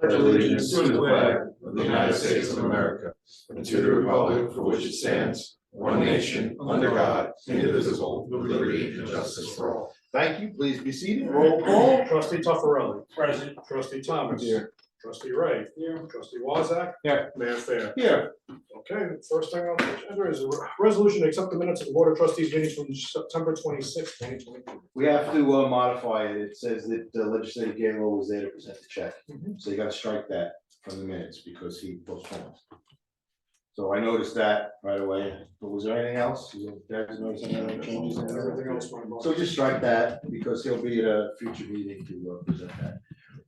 pledge allegiance to the flag of the United States of America and to the republic for which it stands, one nation, under God, indivisible, with liberty and justice for all. Thank you. Please be seated. Roll call. Trustee Tuffarelli. Present. Trustee Thomas. Here. Trustee Ray. Here. Trustee Wazak. Here. Mayor Fair. Here. Okay, the first thing on the agenda is a resolution to accept the minutes of the Board of Trustees meetings from September 26, 2022. We have to modify it. It says that Legislative Gaylord was there to present the check. So you gotta strike that from the minutes because he postponed. So I noticed that right away. But was there anything else? You guys notice any other changes? Everything else went well. So just strike that because he'll be at a future meeting to present that.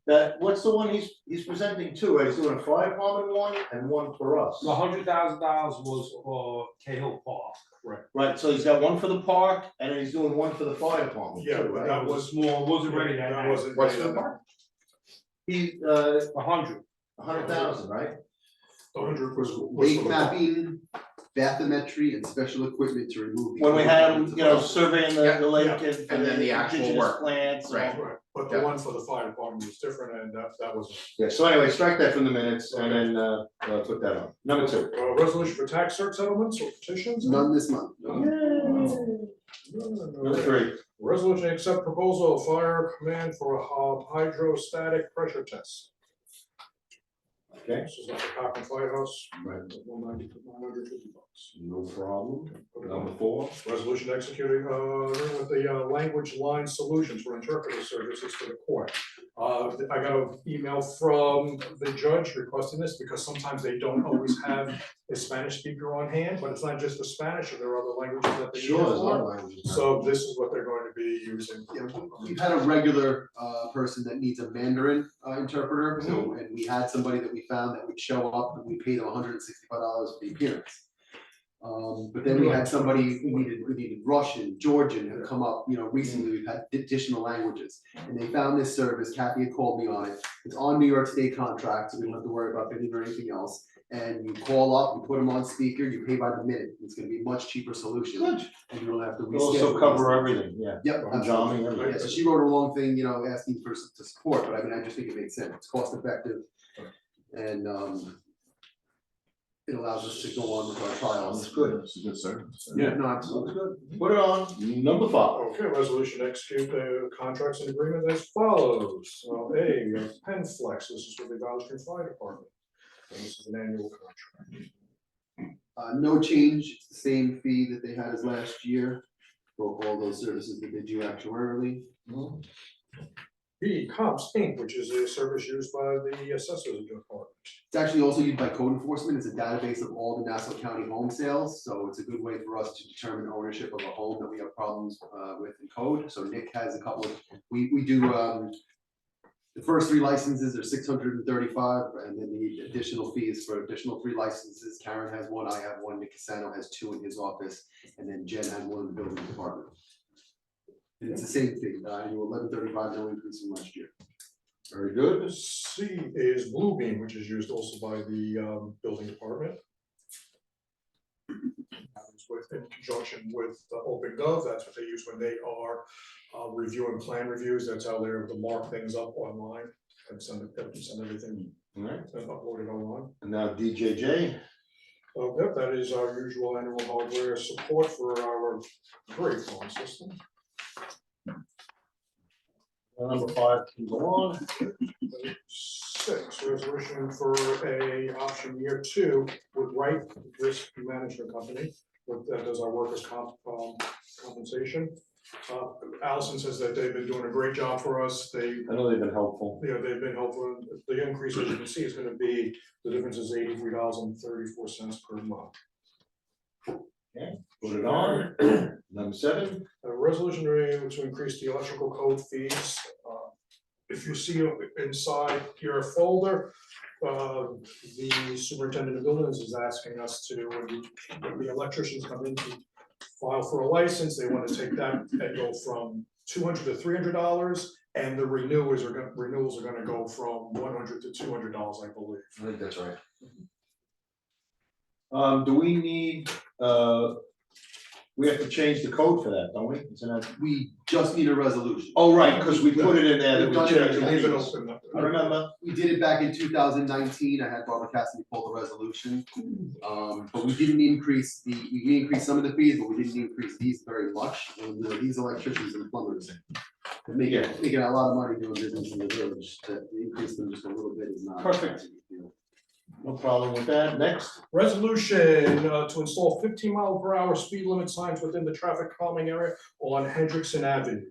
That, what's the one he's presenting to? He's doing a fire department one and one for us. The $100,000 was for Cahill Park. Right, so he's got one for the park and then he's doing one for the fire department. Yeah, too, but right? that was Small, wasn't ready that That night. wasn't. What's the mark? He, 100. 100,000, right? 100 was. Lake mapping, bathymetry, and special equipment to remove. the When we had him, overflow. you know, surveying the lake And then the actual indigenous work. plants. and- Right. Right, but the one for the fire department was different and that was. Yeah, so anyway, strike that from the minutes and then put that on. Number 2. Resolution for tax cert settlements or petitions? None this month. Number 3. Resolution to accept proposal of fire command for a hydrostatic pressure test. Okay. This is at the Cochran Firehouse. Right. $150. No problem. Number 4. Resolution to execute with the language line solutions for interpreter services for the court. I got an email from the judge requesting this because sometimes they don't always have a Spanish speaker on hand, but it's not just the Spanish, there are other languages that they use. Sure, there's a lot of languages. So this is what they're going to be using. Yeah, we've had a regular person that needs a Mandarin interpreter, so, and we had somebody that we found that would show up, and we paid them $165 for the appearance. But then we had somebody who needed Russian, Georgian, have come up, you know, recently, we've had additional languages. And they found this service, Kathy had called me on it, it's on New York State contract, so we don't have to worry about bidding or anything else. And you call up, you put them on speaker, you pay by the minute, it's gonna be a much cheaper solution. Good. And you don't have to We'll reschedule. also cover these. everything, yeah. Yep, From Johnny, absolutely. everything. Yeah, so she wrote a long thing, you know, asking for to support, but I mean, I just think it makes sense, it's cost effective. And it allows us to go on with our trials. That's good. That's a good service. Yeah, no, absolutely. Put it on. Number 5. Okay, resolution to execute the contracts and agreement as follows. A, Penflex, this is for the Valley Stream Fire Department. And this is an annual contract. No change, it's the same fee that they had as last year for all those services that they do actuarially. B, Comps Inc., which is a service used by the assessors department. It's actually also used by code enforcement, it's a database of all the Nassau County home sales, so it's a good way for us to determine ownership of a home that we have problems with in code. So Nick has a couple of, we do, the first 3 licenses are $635, and then the additional fees for additional 3 licenses. Karen has 1, I have 1, Nick Casano has 2 in his office, and then Jen had 1 in the building department. And it's the same thing, annual $1135, no increase from last year. Very good. C is Bluebeam, which is used also by the building department. Happens in conjunction with OpenGov, that's what they use when they are reviewing plan reviews, that's how they're to mark things up online and send everything All right. and upload it online. And now DJJ. Yep, that is our usual annual hardware support for our great phone system. Number 5 can go on. 6, resolution for a option year 2 with Wright Risk Management Company, that does our workers' compensation. Allison says that they've been doing a great job for us. I know they've been helpful. They've been helpful. The increase, as you can see, is gonna be, the difference is $83.34 per month. Put it on. Number 7. A resolution to increase the electrical code fees. If you see inside your folder, the superintendent of buildings is asking us to, when the electricians come in to file for a license, they want to take that and go from $200 to $300, and the renewals are gonna go from $100 to $200, I believe. I think that's right. Do we need we have to change the code for that, don't we? Isn't that? We just need a resolution. Oh, right, because we put it in there that We've we done it checked in the the Leave it leaves. open. I remember. We did it back in 2019. I had Barbara Cassidy pull the resolution. But we didn't increase we increased some of the fees, but we didn't increase these very much. And these electricians and plumbers are making a lot of money doing business in the village. To increase them just a little bit is not. Perfect. a big deal. No problem with that. Next. Resolution to install 15-mile-per-hour speed limit signs within the traffic calming area on Hendrickson Avenue.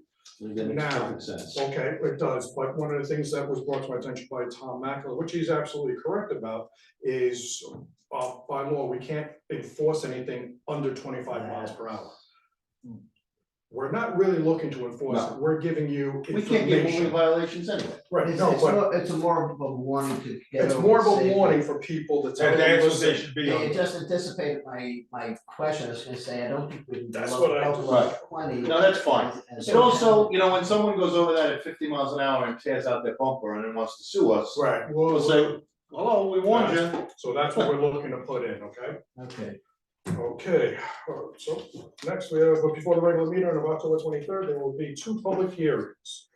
That makes Now, perfect sense. Okay, it does, but one of the things that was brought to my attention by Tom Mackel, which he's absolutely correct about, is by law, we can't enforce anything under 25 miles per hour. We're not really looking to enforce it, we're giving you We can't get moving information. violations anyway. Right, It's, no, but it's more of a warning to get. it's over more of a safety. warning for people to tell And them, that's what they listen, should be Yeah, on. it just anticipated my question, I was gonna say, I don't think we can. That's go what I- below 20. No, that's fine. as- And also, you know, when someone goes over that at 50 miles an hour and tears out their bumper and then wants to sue us, right, we'll say, hello, we warned you. so that's what we're looking to put in, okay? Okay, Okay, so next we have, but before the regular meeting on October 23rd, there will be 2 public hearings.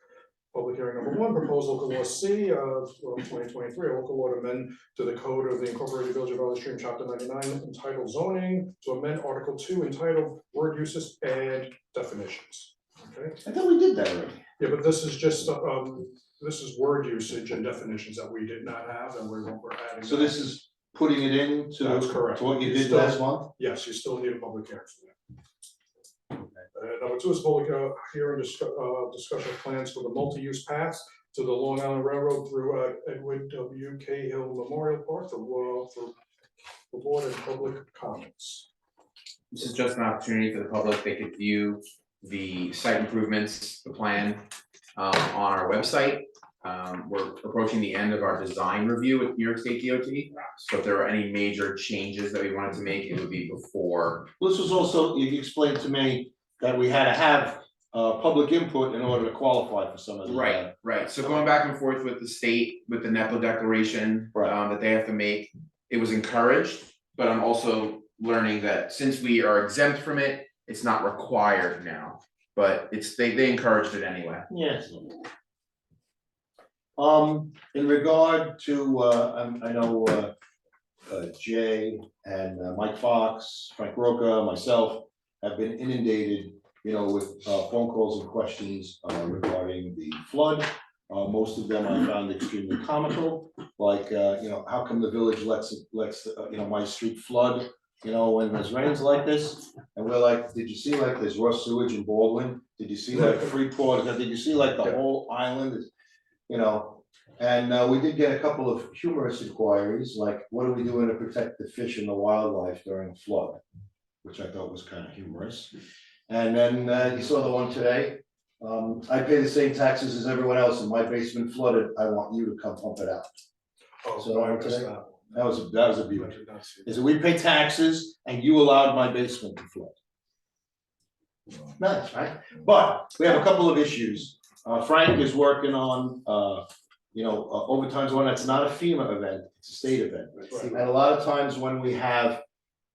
Public hearing number 1, proposed local law C of 2023, a local law to amend to the code of the Incorporated Village of Valley Stream, chapter 99, entitled zoning, to amend article 2 entitled word uses and definitions. Okay, I thought we did that already. yeah, but this is just, this is word usage and definitions that we did not have, and we're adding. So this is putting it into That's correct. to what you You did still- last month? Yes, you still need a public hearing for that. Number 2 is public hearing discussion of plans for the multi-use paths to the Long Island Railroad through Edward W. Cahill Memorial Park for board and public comments. This is just an opportunity for the public, they could view the site improvements, the plan, on our website. We're approaching the end of our design review with New York State DOT, so if there are any major changes that we wanted to make, it would be before. This was also, you explained to me that we had to have public input in order to qualify for some of the. Right, so going back and forth with the state, with the NEPA declaration, Right. that they have to make, it was encouraged, but I'm also learning that since we are exempt from it, it's not required now, but they encouraged it anyway. Yes. In regard to, I know, Jay and Mike Fox, Frank Roca, myself have been inundated, you know, with phone calls and questions regarding the flood. Most of them I found extremely comical, like, you know, how come the village lets you know, my street flood, you know, when there's rains like this? And we're like, did you see like there's raw sewage in Baldwin? Did you see like Freeport? Did you see like the whole island is, you know? And we did get a couple of humorous inquiries, like what are we doing to protect the fish and the wildlife during flood? Which I thought was kind of humorous. And then you saw the one today. I pay the same taxes as everyone else and my basement flooded. I want you to come pump it out. Oh, So, I missed okay. that. That was a I beauty. did not see Is that we pay taxes and you allowed my basement to flood. Nice, right? But we have a couple of issues. Frank is working on, you know, overtime's one that's not a FEMA event, it's a state event. And a lot of times when we have,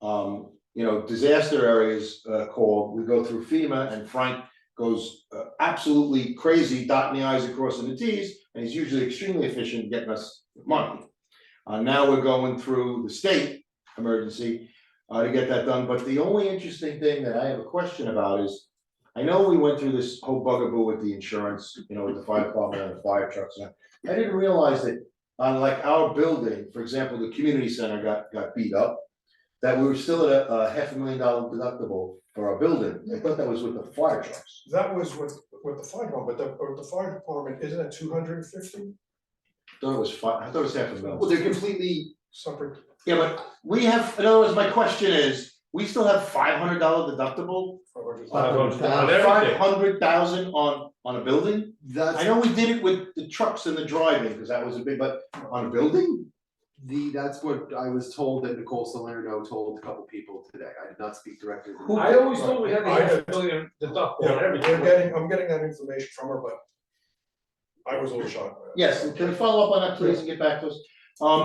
you know, disaster areas called, we go through FEMA and Frank goes absolutely crazy, dotting the i's and crossing the t's, and he's usually extremely efficient getting us money. Now we're going through the state emergency to get that done, but the only interesting thing that I have a question about is, I know we went through this whole bugaboo with the insurance, you know, with the fire department and the fire trucks, and I didn't realize that on like our building, for example, the community center got beat up, that we were still at a $500,000 deductible for our building. I thought that was with the fire trucks. That was with the fire department, but the fire department, isn't it 250 I thought it was I thought it was $500,000. Well, they're completely, separate? Yeah, but we have, in other words, my question is, we still have $500 deductible? On everything. 500,000 on a building? I that's know we did it with the trucks and the driving, because that was a big, but on a building? that's what I was told that Nicole Salerno told a couple people today. I did not speak directly. to her. I always thought we had the I did. $500,000 deductible Yeah, on everything. I'm getting that information from her, but I was a little shocked by that. Yes, and can we follow up on that, please, and get back to us?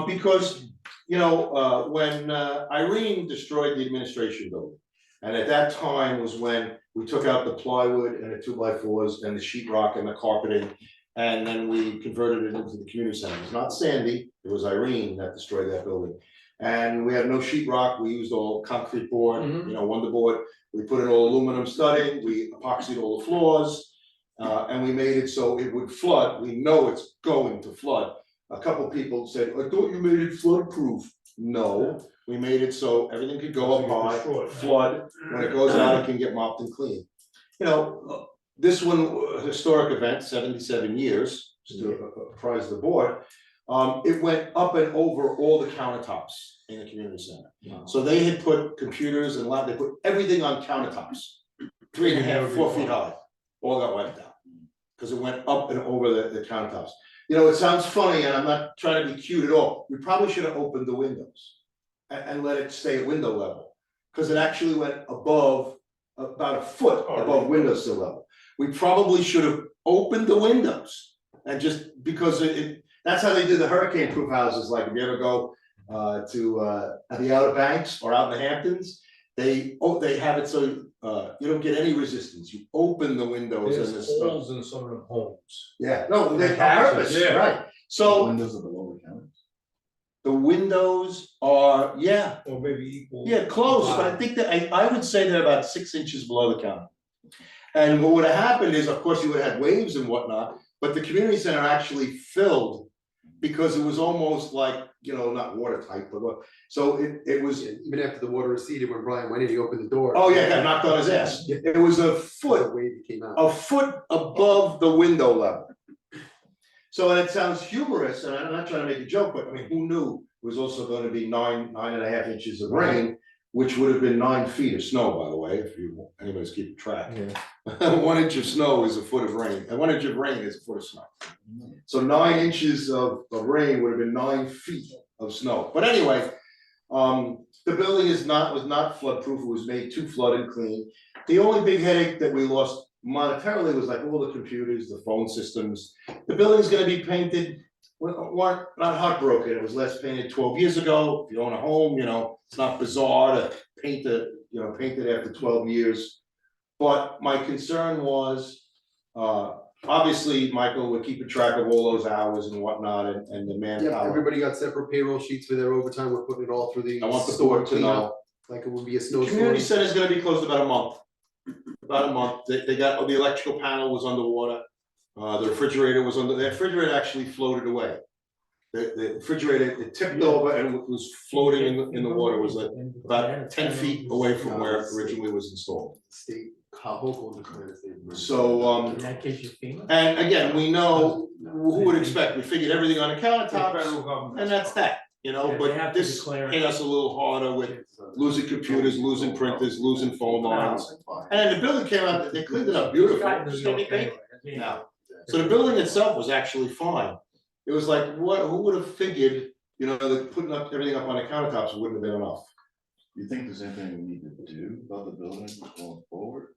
Because, you know, when Irene destroyed the administration building, And at that time was when we took out the plywood and the 2x4s and the sheetrock and the carpeting. And then we converted it into the community center. It was not Sandy, it was Irene that destroyed that building. And we had no sheetrock, we used all concrete board, Wonder Board. We put in all aluminum studding, we epoxied all the floors. And we made it so it would flood. We know it's going to flood. A couple people said, I thought you made it flood proof. No, we made it so everything could go up high, flood. When it goes out, it can get mopped and clean. This one, historic event, 77 years, just to apprise the board. It went up and over all the countertops in the community center. So they had put computers and they put everything on countertops, 3.5, 4 feet high, all got wiped out. Because it went up and over the countertops. It sounds funny, and I'm not trying to be cute at all. We probably should have opened the windows and let it stay at window level. Because it actually went above, about a foot above windowsill level. We probably should have opened the windows and just, because that's how they did the hurricane proof houses. Like if you ever go to the Outer Banks or out in the Hamptons, they have it so you don't get any resistance. You open the windows and the There's stuff. holes in some of the homes. Yeah, no, they Like on houses, purpose, yeah. right? So Windows of the lower counters. the windows are, Or maybe equal. close. I think that I would say they're about 6 inches below the counter. And what would have happened is, of course, you would have had waves and whatnot, but the community center actually filled because it was almost like, not watertight, but so it was. Even after the water receded, when Brian went in, he opened the door. Oh yeah, got knocked on his ass. It was a The foot wave that came out. a foot above the window level. So, and it sounds humorous, and I'm not trying to make a joke, but I mean, who knew it was also going to be 9.5 inches of rain, which would have been 9 feet of snow, by the way, if anybody's keeping track. 1 inch of snow is a foot of rain, and 1 inch of rain is a foot of snow. So 9 inches of rain would have been 9 feet of snow. But anyway, the building was not flood proof. It was made to flood and clean. The only big headache that we lost monetarily was like all the computers, the phone systems. The building's gonna be painted, not heartbroken. It was last painted 12 years ago. If you own a home, it's not bizarre to paint it after 12 years. But my concern was, obviously, Michael, we're keeping track of all those hours and whatnot and the Yeah, manpower. everybody got separate payroll sheets for their overtime. We're putting it all through the. I want the store board to cleanup, know. Like it would be a snowstorm. Community center is gonna be closed about a month. About a month. They got, the electrical panel was underwater. The refrigerator was the refrigerator actually floated away. The refrigerator, it tipped over and was floating in the water, was like about 10 feet away from where it originally was installed. State, Hoboken declared a state of emergency. So, In that case, you FEMA? and again, we know, who would expect, we figured everything on the The countertops, federal government. and that's that, Yeah, they but have to this declare- hit us a little harder with losing computers, losing printers, losing phone lines. And then the building came out, they cleaned it up beautifully, just gonna be painted. Yeah. So the building itself was actually fine. It was like, who would have figured, that putting up everything up on the countertops wouldn't have been enough. You think there's anything we need to do about the building going forward?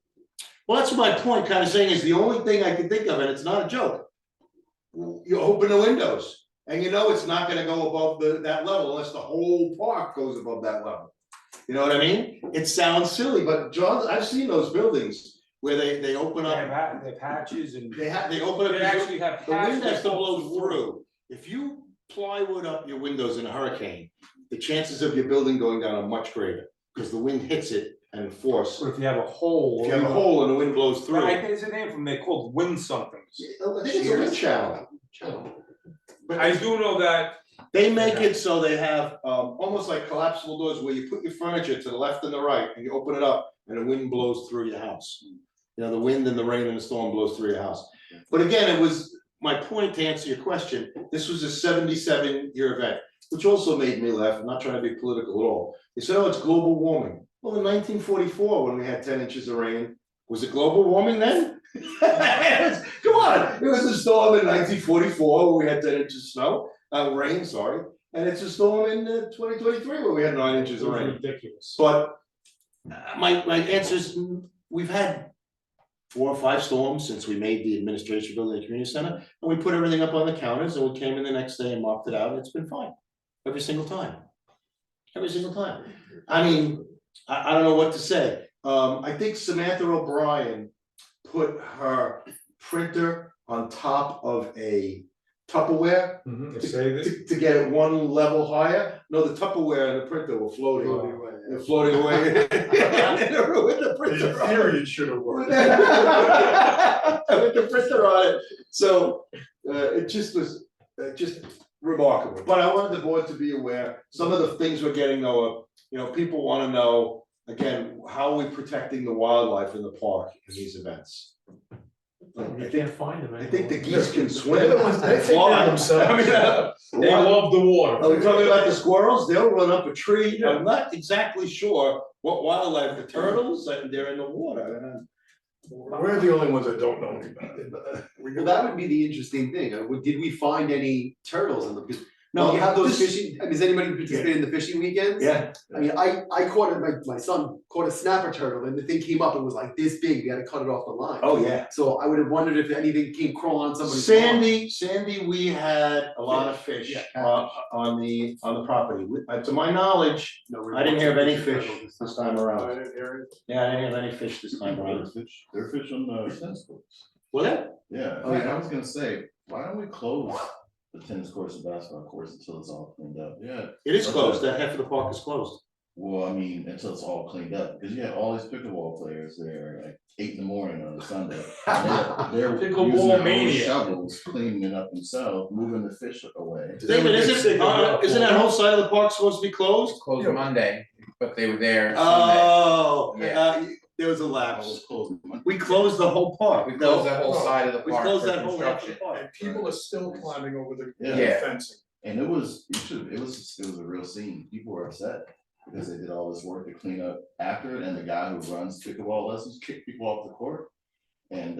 Well, that's my point, kind of saying is the only thing I can think of, and it's not a joke. You open the windows, and it's not gonna go above that level unless the whole park goes above that level. You know what I mean? It sounds silly, but John, I've seen those buildings where they open They up, have patches and. they open up. They actually have The wind has patches. to blow through. If you plywood up your windows in a hurricane, the chances of your building going down are much greater, because the wind hits it and force. Or if you have a hole. If you have a hole and the wind blows through. I think there's a name for them, they're called wind somethings. I think it's a wind channel. I do know that. They make it so they have almost like collapsible doors where you put your furniture to the left and the right and you open it up and the wind blows through your house. The wind and the rain and the storm blows through your house. But again, it was my point to answer your question. This was a 77-year event, which also made me laugh. I'm not trying to be political at all. They said, oh, it's global warming. Well, in 1944, when we had 10 inches of rain, was it global warming then? Come on, it was a storm in 1944 when we had 10 inches of rain, sorry. And it's a storm in 2023 where we had 9 inches of rain. Ridiculous. But my answer is, we've had 4 or 5 storms since we made the administration building and community center, and we put everything up on the counters, and we came in the next day and mopped it out, and it's been fine. Every single time. Every single time. I mean, I don't know what to say. I think Samantha O'Brien put her printer on top of a Tupperware To save it. to get it one level higher. No, the Tupperware and the printer were floating. They're floating away. With the printer on it. it should have With the printer on it, so it just was just remarkable, but I wanted the board to be aware, some of the things we're getting though, people wanna know. Again, how are we protecting the wildlife in the park in these events? You can't find them. I think the geese can They're swim. the ones that and take care fly. of themselves. I mean, They love the water. Are we talking about the squirrels? They'll run up a tree, I'm not exactly sure what wildlife, the turtles, they're in the water. We're the only ones that don't know any about it. Well, that would be the interesting thing, did we find any turtles in the, because, No, you have those this- fishing, does anybody participate in the fishing weekends? Yeah, I mean, I caught it, my son caught a snapper turtle and the thing came up and was like this big, we had to cut it off the line. oh yeah. So I would have wondered if anything came crawling on somebody's lawn. Sandy, we had a lot of fish Yeah, on the property. To my knowledge, No I didn't have any reports of fish turtles this time around. I didn't hear it. Yeah, I didn't have any fish this time around. They're fishing tennis courts. Was it? Yeah, Oh, yeah. I was gonna say, why don't we close the tennis courts and basketball courts until it's all cleaned up? Yeah, It is closed, that half of the park is closed. well, I mean, until it's all cleaned up, because you had all these pickleball players there at 8 in the morning on a Sunday. They're Pickleball using their own mania. shovels, cleaning it up themselves, moving the fish away. David, isn't that whole side of the park supposed to be closed? Closed Monday, but they were there Sunday. Oh, Yeah. there was a I lapse. was closed. We closed the whole park. We closed that whole side of the We park closed for that whole half of construction. the park. And people are still climbing over the Yeah. fencing. And it was a real scene. People were upset because they did all this work to clean up after it, and the guy who runs pickleball lessons kicked people off the court. And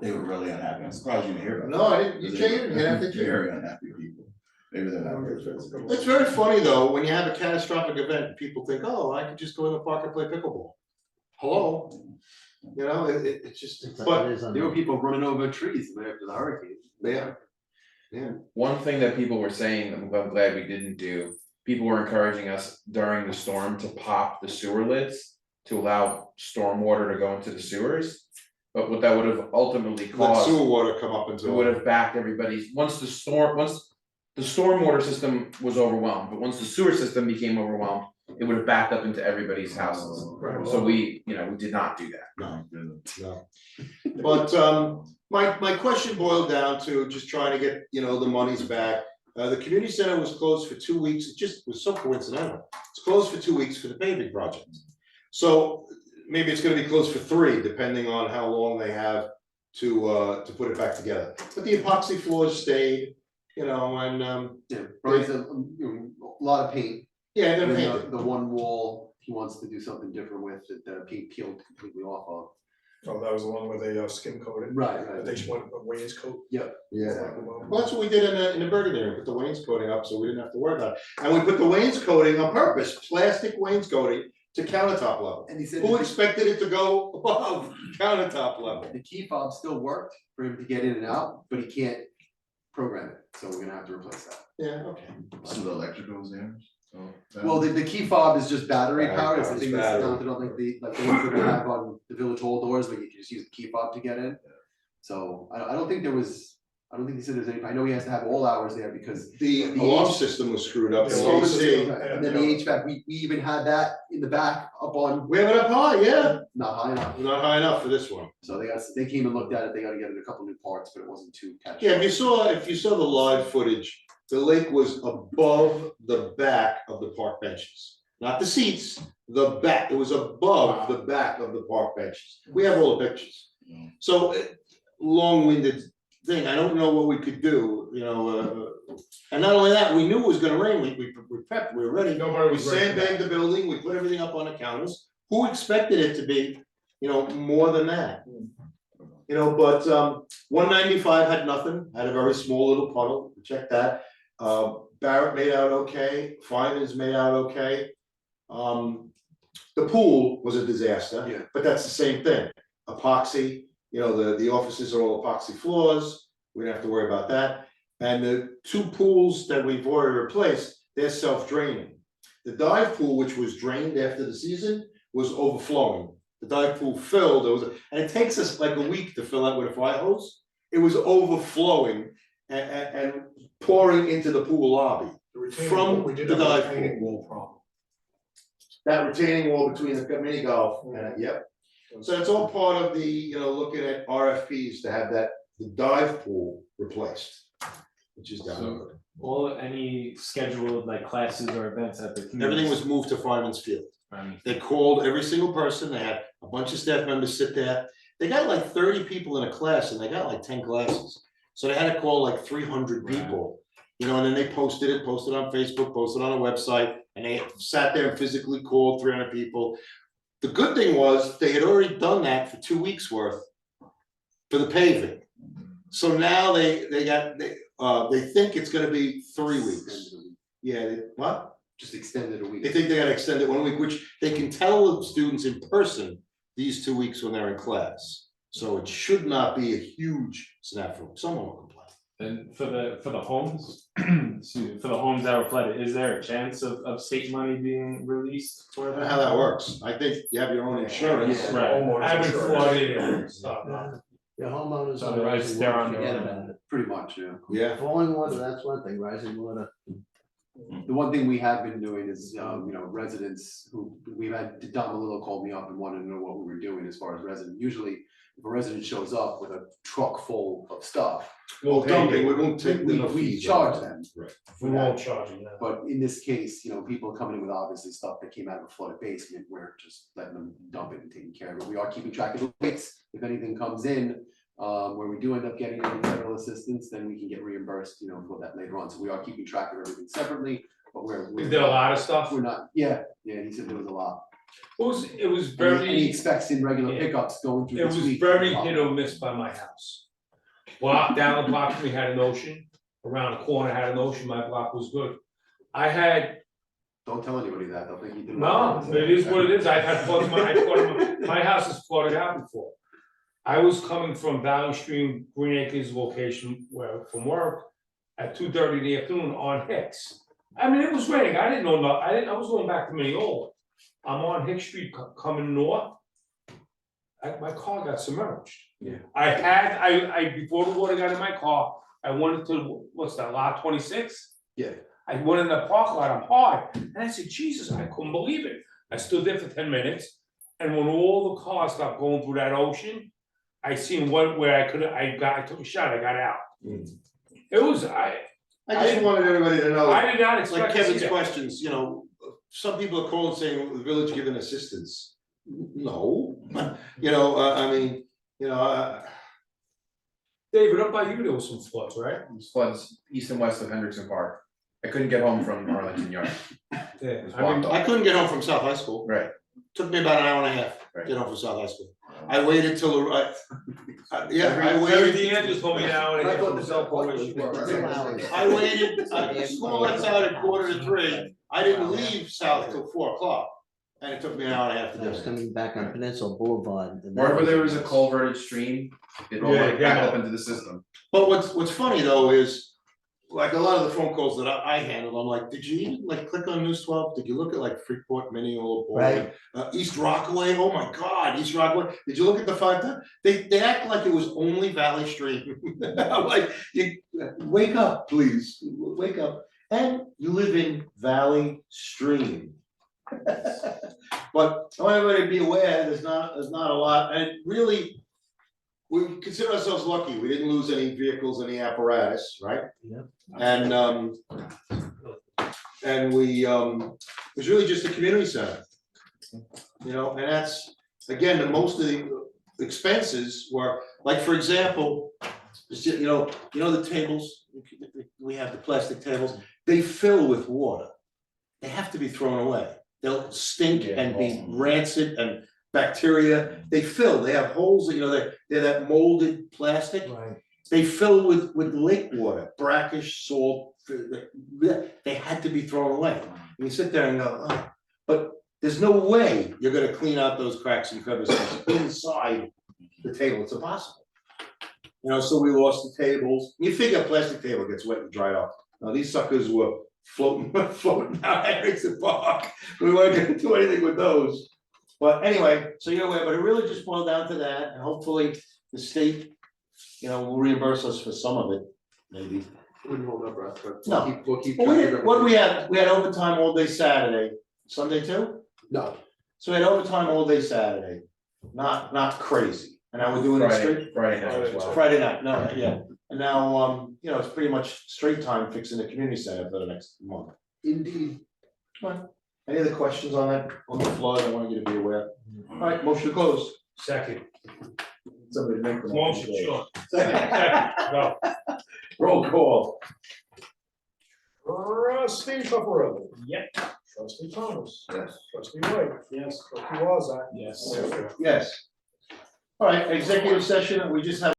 they were really unhappy. I'm surprised you didn't hear about that. No, I didn't, you Because cheated, you have to cheat. Very unhappy people. Maybe they're not very friendly. It's very funny though, when you have a catastrophic event, people think, oh, I could just go in the park and play pickleball. Hello? It's just, but, There were people running over trees after the hurricane. yeah. One thing that people were saying, that I'm glad we didn't do, people were encouraging us during the storm to pop the sewer lids to allow storm water to go into the sewers. But what that would have ultimately Let caused, sewer water come up into. it would have backed everybody's, once the stormwater system was overwhelmed, but once the sewer system became overwhelmed, it would have backed up into everybody's houses. Right. So we did not do that. No. But my question boiled down to just trying to get, the monies back. The community center was closed for 2 weeks, it just was so coincidental. It's closed for 2 weeks for the paving project. So maybe it's gonna be closed for 3, depending on how long they have to put it back together. But the epoxy floors stayed, and Yeah, Brian's a lot of paint. yeah, And they're then painted. the one wall, he wants to do something different with, that paint peeled completely off of. Oh, that was the one where they skim coated. Right, They just went a wainscoat. Yeah. Well, Well, that's what we did in the Burgundy, we put the wainscoting up, so we didn't have to worry about it. And we put the wainscoting on purpose, plastic wainscoting to countertop level. And he said Who that expected it to go above countertop level? the key fob still worked for him to get in and out, but he can't program it, so we're gonna have to replace that. Yeah, okay. So the electrical was there? Well, the key fob is just battery Battery powered, it's the powered, thing it's that's battery. mounted on like the ones that we have on the village hall doors, but you can just use the key fob to get in. So I don't think he said there's any, I know he has to have all hours there because. The alarm system was screwed up, The the alarm AC. system- And then the HVAC, we even had that in the back up on, We have it up high, yeah, not high enough. not high enough for this one. So they came and looked at it, they gotta get it a couple new parts, but it wasn't too catchy. Yeah, if you saw the live footage, the lake was above the back of the park benches. Not the seats, the back, it was above the back of the park benches. We have all the pictures. So, long-winded thing, I don't know what we could do, and not only that, we knew it was gonna rain, we prepped, we were ready. Nobody We was ready for that. sandbagged the building, we put everything up on the counters, who expected it to be, more than that? But 195 had nothing, had a very small little puddle, check that. Barrett made out okay, Fineman's made out okay. The pool was a disaster. Yeah. But that's the same thing, epoxy, the offices are all epoxy floors, we don't have to worry about that. And the 2 pools that we've already replaced, they're self-draining. The dive pool, which was drained after the season, was overflowing. The dive pool filled, and it takes us like a week to fill that with a fire hose. It was overflowing and pouring into the pool lobby. The retaining From wall, we did the have a dive retaining pool. wall problem. That retaining wall between the mini golf, yep. So it's all part of the, looking at RFPs to have the dive pool replaced, which is down the road. All, any scheduled like classes or events at the community. Everything was moved to Fireman's Field. Right. They called every single person, they had a bunch of staff members sit there. They got like 30 people in a class and they got like 10 classes. So they had to call like 300 people, and then they posted on Facebook, posted on a website, and they sat there and physically called 300 people. The good thing was they had already done that for 2 weeks worth for the paving. So now they think it's gonna be 3 weeks. Yeah, what? Just extended a week. They think they gotta extend it 1 week, which they can tell the students in person these 2 weeks when they're in class. So it should not be a huge snafu. Someone will complain. And for the homes, excuse me, for the homes that were flooded, is there a chance of state money being released I for don't know that? how that works. I think you have your own insurance. Yeah. Right. Homeowners I've been insurance. flooded and stuff. Your homeowners. So on the rights rising there water, on the- forget about it. Pretty much, yeah. Yeah. Falling water, that's one thing, rising water. The one thing we have been doing is, residents who, we've had, Don Malillo called me up and wanted to know what we were doing as far as resident. Usually, if a resident shows up with a truck full of stuff, Well, dumping, we won't take we fees. charge them. Right. We won't charge you that. But in this case, people are coming in with obviously stuff that came out of a flooded basement, we're just letting them dump it and taking care of it. We are keeping track of the weights. If anything comes in, where we do end up getting any federal assistance, then we can get reimbursed, for that later on. So we are keeping track of everything separately, but Is there a lot of stuff? we're not, yeah, he said there was a lot. It was And he very, expects in regular Yeah. pickups going through it this was week. very hit or miss by my house. Down the block, we had an ocean, around the corner had an ocean, my block was good. I had, Don't tell anybody that, they'll think you did. no, it is what it is, I've had floods, my house has flooded out before. I was coming from Valley Stream, Green Acres location, from work, at 2:30 in the afternoon on Hicks. I mean, it was raining, I didn't know, I was going back to Mineola. I'm on Hicks Street coming north. My car got submerged. Yeah. I before the water got in my car, I went to, what's that, lot 26? Yeah. I went in the parking lot, I'm hard, and I said, Jesus, I couldn't believe it. I stood there for 10 minutes, and when all the cars stopped going through that ocean, I seen one where I took a shot, I got out. It was, I just wanted everybody to know. I did not Like expect to see Kevin's that. questions, some people are calling saying the village giving assistance. No, I mean, David, up by you, there was some floods, right? Floods east and west of Hendrickson Park. I couldn't get home from Arlington Yard. Yeah, It was I mean, blocked off. I couldn't get home from South High School. Right, Took me about an hour and a half to Right. get home from South High School. I waited till I Terry waited. DeAndrews told me an hour and a half from the cell phone. where she worked. 2 hours. I waited, school lets out at 2:45. I didn't leave South till 4 o'clock. And it took me an hour and a half to I do was it. coming back on Peninsula Boulevard. and that wherever there was a culverted stream, it rolled Yeah, right back yeah. up into the system. But what's funny though is, like a lot of the phone calls that I handled, I'm like, did you even like click on News 12? Did you look at like Freeport, Mineola, Baldwin, Right. East Rockaway? Oh my God, East Rockaway. Did you look at the 5 They act like it was only Valley Stream. I'm like, wake up, please, wake up. And you live in Valley Stream. But I want everybody to be aware, there's not a lot, and really, we consider ourselves lucky, we didn't lose any vehicles, any apparatus, right? Yep. And we, it was really just a community center. And that's, again, most of the expenses were, like, for example, the tables, we have the plastic tables, they fill with water. They have to be thrown away. They'll stink and be rancid and bacteria. They fill, they have holes, they're that molded plastic. Right. They fill with lake water, brackish, salt, they had to be thrown away. And you sit there and go, oh, but there's no way you're gonna clean out those cracks and crevices inside the table, it's impossible. So we lost the tables. You figure a plastic table gets wet and dried off. Now, these suckers were floating out Hendrickson Park. We weren't gonna do anything with those. But anyway, so you're aware, but it really just boiled down to that, and hopefully the state, will reimburse us for some of it, maybe. Wouldn't hold our breath, but No. we'll keep. Well, we track of had, what do we everything. had? We had overtime all day Saturday, Sunday too? No, So we had overtime all day Saturday, not crazy, and now we're doing it straight. Friday night as well. Friday night, no, yeah, and now, it's pretty much straight time fixing the community center for the next month. indeed. Any other questions on that, on the flood, I want you to be aware. Alright, motion to close. Second, Somebody make the motion, sure. Second, Second, go. roll call. Trustee Pepperell. Yep. Trustee Thomas. Yes. Trustee White. Yes. Trustee Wazak. Yes. Mayor Fitzgerald. Yes. Alright, executive session, we just have